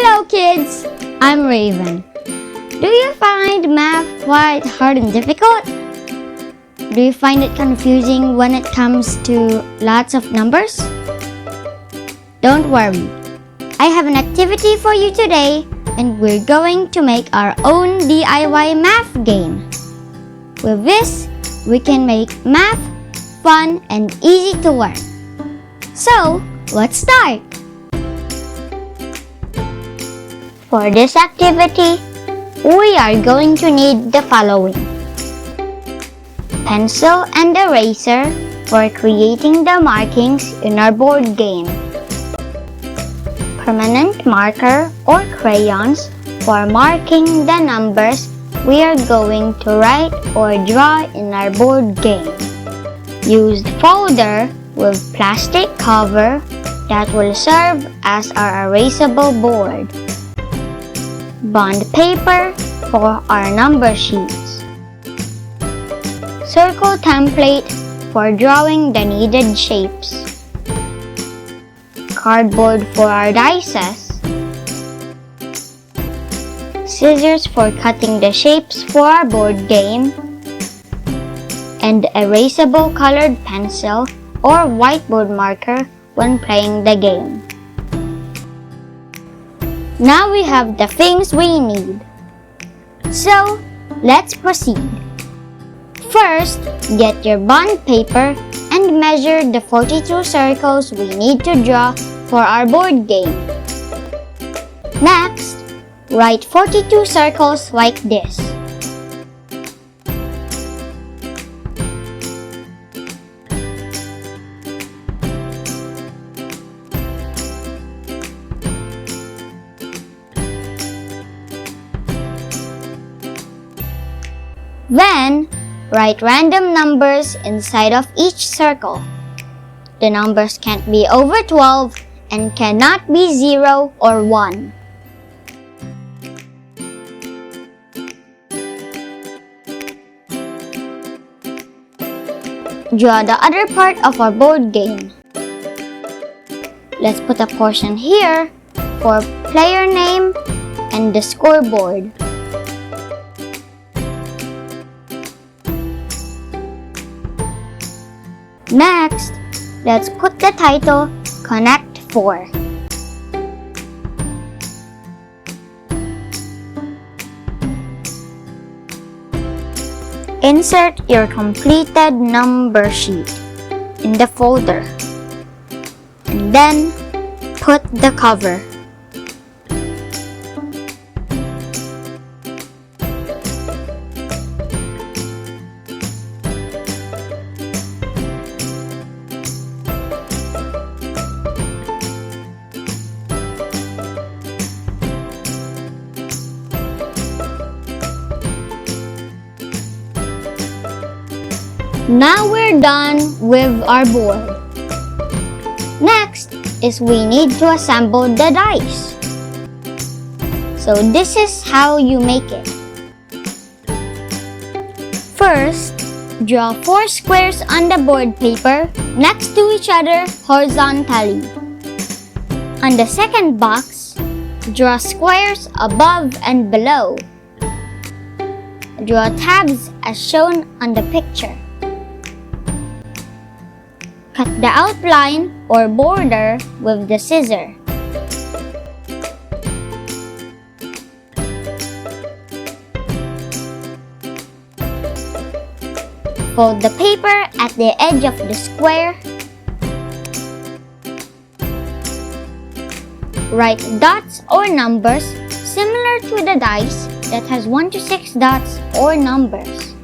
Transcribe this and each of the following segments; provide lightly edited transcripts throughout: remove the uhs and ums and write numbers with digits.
Hello kids! I'm Reiven. Do you find math quite hard and difficult? Do you find it confusing when it comes to lots of numbers? Don't worry. I have an activity for you today and we're going to make our own DIY math game. With this, we can make math fun and easy to learn. So, let's start! For this activity, we are going to need the following: pencil and eraser for creating the markings in our board game, permanent marker or crayons for marking the numbers we are going to write or draw in our board game, used folder with plastic cover that will serve as our erasable board, bond paper for our number sheets, circle template for drawing the needed shapes, cardboard for our dices, scissors for cutting the shapes for our board game, and erasable colored pencil or whiteboard marker when playing the game. Now we have the things we need. So, let's proceed. First, get your bond paper and measure the 42 circles we need to draw for our board game. Next, write 42 circles like this. Then, write random numbers inside of each circle. The numbers can't be over 12 and cannot be 0 or 1. Draw the other part of our board game. Let's put a portion here for player name and the scoreboard. Next, let's put the title Connect 4. Insert your completed number sheet in the folder and then put the cover. Now we're done with our board. Next is we need to assemble the dice. So this is how you make it. First, draw 4 squares on the board paper next to each other horizontally. On the second box, draw squares above and below. Draw tabs as shown on the picture. Cut the outline or border with the scissor. Fold the paper at the edge of the square. Write dots or numbers similar to the dice that has 1 to 6 dots or numbers.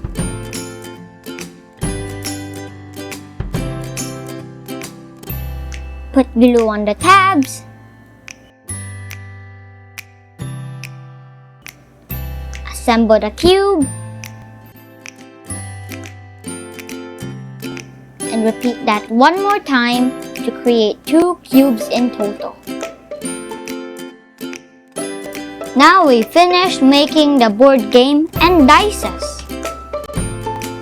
Put glue on the tabs. Assemble the cube. And repeat that one more time to create 2 cubes in total. Now we finished making the board game and dices.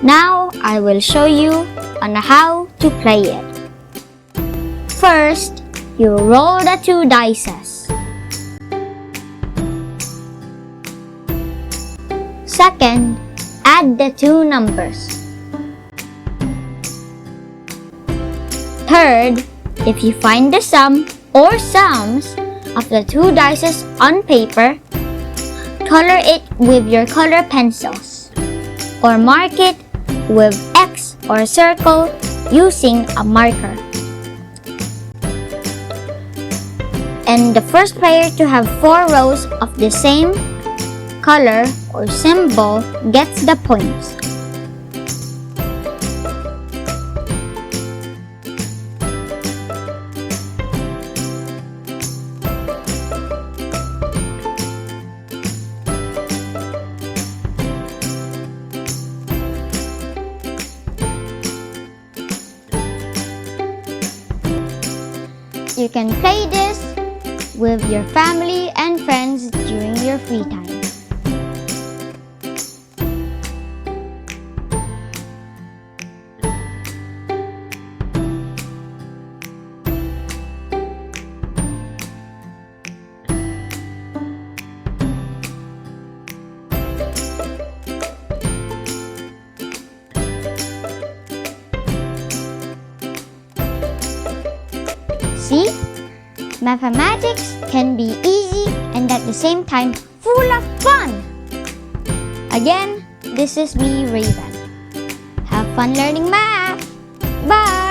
Now I will show you on how to play it. First, you roll the 2 dices. Second, add the two numbers. Third, if you find the sum or sums of the two dices on paper, color it with your color pencils or mark it with X or circle using a marker. And the first player to have 4 rows of the same color or symbol gets the points. You can play this with your family and friends during your free time. See? Mathematics can be easy and at the same time full of fun. Again, this is me, Reiven. Have fun learning math. Bye!